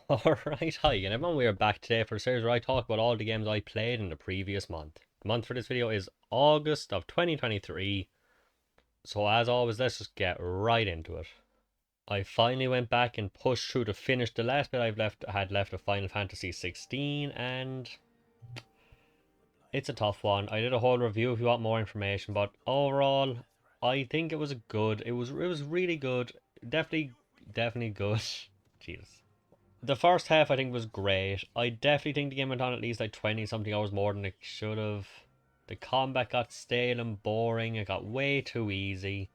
Alright, hi, and everyone, we are back today for a series where I talk about all the games I played in the previous month. The month for this video is August of 2023, so as always, let's just get right into it. I finally went back and pushed through to finish the last bit had left of Final Fantasy 16, and it's a tough one. I did a whole review if you want more information, but overall, I think it was it was really good. Definitely good. Jesus. The first half I think was great. I definitely think the game went on at least like 20 something hours more than it should have. The combat got stale and boring. It got way too easy.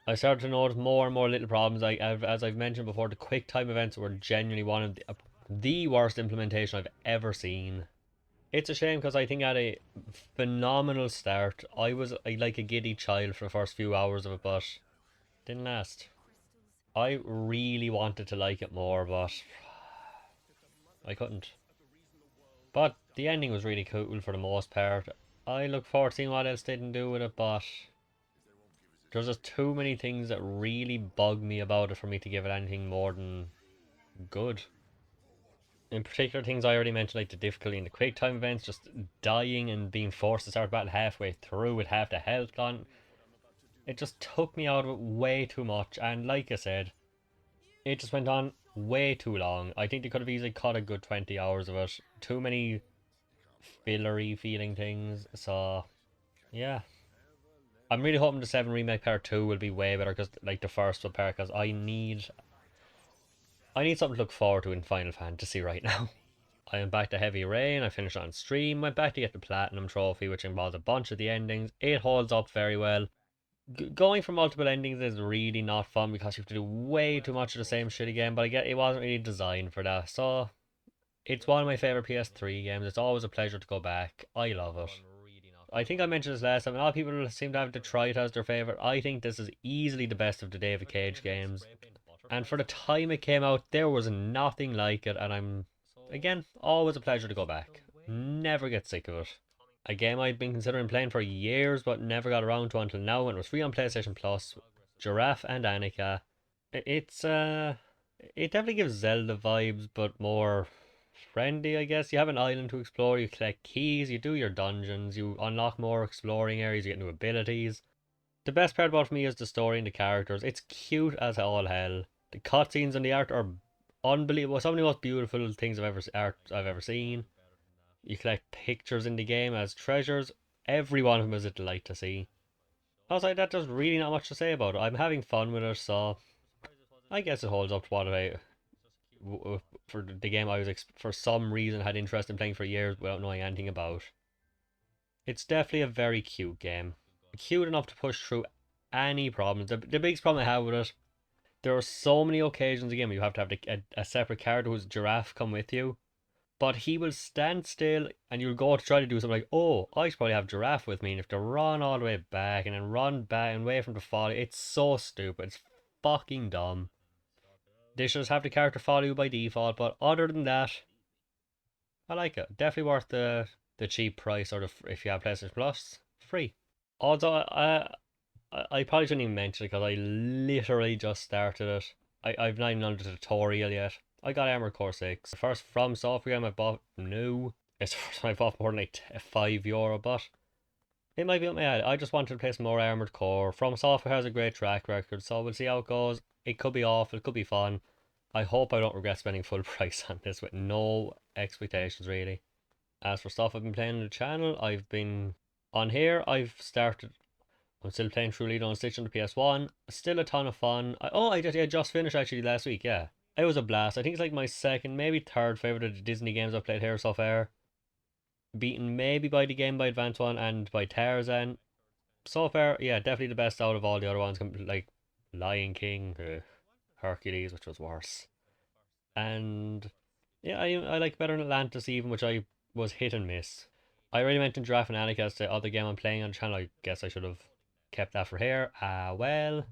I started to notice more and more little problems. As I've mentioned before, the quick time events were genuinely one of the worst implementation I've ever seen. It's a shame because I think I had a phenomenal start. I like a giddy child for the first few hours of it, but didn't last. I really wanted to like it more, but I couldn't. But the ending was really cool for the most part. I look forward to seeing what else they can do with it, but there's just too many things that really bug me about it for me to give it anything more than good. In particular, things I already mentioned, like the difficulty in the quick time events, just dying and being forced to start battle halfway through with half the health gone. It just took me out of it way too much, and like I said, it just went on way too long. I think they could have easily cut a good 20 hours of it. Too many fillery feeling things, so yeah. I'm really hoping the 7 Remake Part 2 will be way better because like the first one part because I need something to look forward to in Final Fantasy right now. I am back to Heavy Rain, I finished on stream, went back to get the Platinum Trophy which involves a bunch of the endings. It holds up very well. Going for multiple endings is really not fun because you have to do way too much of the same shit again, but I get it wasn't really designed for that, so it's one of my favourite PS3 games. It's always a pleasure to go back. I love it. I think I mentioned this last time. A lot of people seem to have Detroit as their favourite. I think this is easily the best of the David Cage games. And for the time it came out, there was nothing like it. And again, always a pleasure to go back. Never get sick of it. A game I'd been considering playing for years, but never got around to until now when it was free on PlayStation Plus. Giraffe and Annika. It's it definitely gives Zelda vibes, but more friendly, I guess. You have an island to explore, you collect keys, you do your dungeons, you unlock more exploring areas, you get new abilities. The best part about it for me is the story and the characters. It's cute as all hell. The cutscenes and the art are unbelievable. Some of the most beautiful things I've ever seen. You collect pictures in the game as treasures. Every one of them is a delight to see. Outside that, there's really not much to say about it. I'm having fun with it, so I guess it holds up to what for the game I was for some reason had interest in playing for years without knowing anything about. It's definitely a very cute game. Cute enough to push through any problems. The biggest problem I have with it, there are so many occasions again where you have to have a separate character who's giraffe come with you. But he will stand still and you'll go to try to do something like, oh, I should probably have giraffe with me and you have to run all the way back and then run back and wait for him to fall. It's so stupid. It's fucking dumb. They should just have the character follow you by default, but other than that, I like it. Definitely worth the cheap price or if you have PlayStation Plus, free. Although I probably shouldn't even mention it because I literally just started it. I've not even done the tutorial yet. I got Armored Core 6. The first From Software game I bought new. It's the first time I bought more than like €5, but it might be up my head. I just wanted to play some more Armored Core. From Software has a great track record, so we'll see how it goes. It could be awful, it could be fun. I hope I don't regret spending full price on this with no expectations really. As for stuff I've been playing on the channel, I've been on here. I'm still playing True Leader on Stitch on the PS1. Still a ton of fun. I just finished actually last week. Yeah, it was a blast. I think it's like my second, maybe third favorite of the Disney games I've played here so far. Beaten maybe by the Game Boy Advance one and by Tarzan. So far, yeah, definitely the best out of all the other ones. Like Lion King, Hercules, which was worse. And yeah, I like better than Atlantis even, which I was hit and miss. I already mentioned Giraffe and Annika as the other game I'm playing on the channel. I guess I should have kept that for here. Well,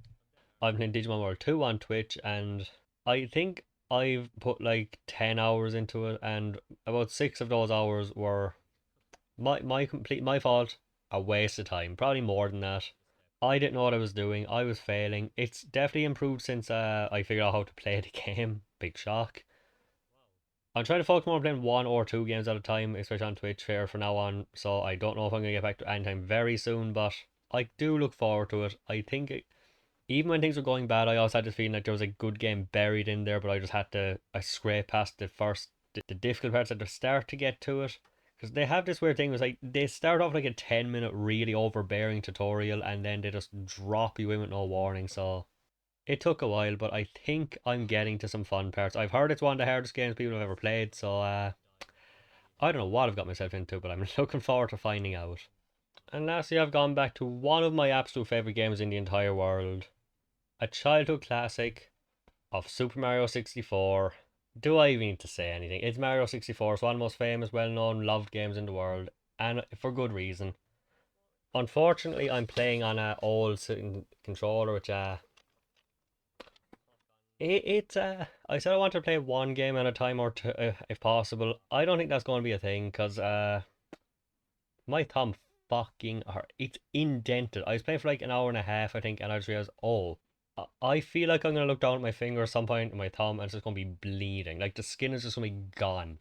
I'm playing Digimon World 2 on Twitch, and I think I've put like 10 hours into it, and about 6 of those hours were my fault. A waste of time. Probably more than that. I didn't know what I was doing. I was failing. It's definitely improved since I figured out how to play the game. Big shock. I'm trying to focus more on playing 1 or 2 games at a time, especially on Twitch fair for now on. So I don't know if I'm gonna get back to anytime very soon, but I do look forward to it. I think even when things were going bad, I also had this feeling like there was a good game buried in there, but I just had to I scrape past the difficult parts at the start to get to it. Because they have this weird thing, was like they start off like a 10 minute really overbearing tutorial, and then they just drop you in with no warning. So it took a while, but I think I'm getting to some fun parts. I've heard it's one of the hardest games people have ever played, so I don't know what I've got myself into, but I'm looking forward to finding out. And lastly, I've gone back to one of my absolute favorite games in the entire world, a childhood classic of Super Mario 64. Do I even need to say anything? It's Mario 64. It's one of the most famous, well-known, loved games in the world, and for good reason. Unfortunately, I'm playing on a old sitting controller, which I said I want to play one game at a time or two, if possible. I don't think that's going to be a thing because my thumb fucking hurt. It's indented. I was playing for like an hour and a half, I think, and I just realized, oh, I feel like I'm gonna look down at my finger at some point in my thumb, and it's just gonna be bleeding. Like the skin is just gonna be gone.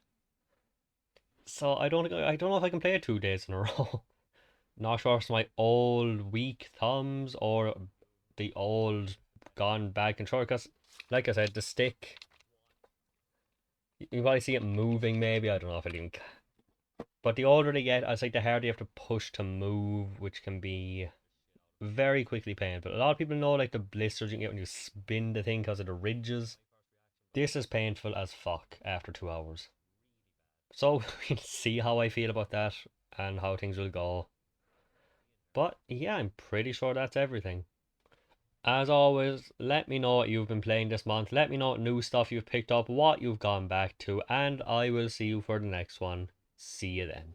So I don't know if I can play it 2 days in a row. Not sure if it's my old weak thumbs or the old gone bad controller. Because, like I said, the stick, you probably see it moving. Maybe I don't know if it even. But the older they get, it's like the harder you have to push to move, which can be very quickly painful. A lot of people know like the blisters you can get when you spin the thing because of the ridges. This is painful as fuck after 2 hours. So we'll see how I feel about that and how things will go. But yeah, I'm pretty sure that's everything. As always, let me know what you've been playing this month. Let me know what new stuff you've picked up, what you've gone back to, and I will see you for the next one. See you then.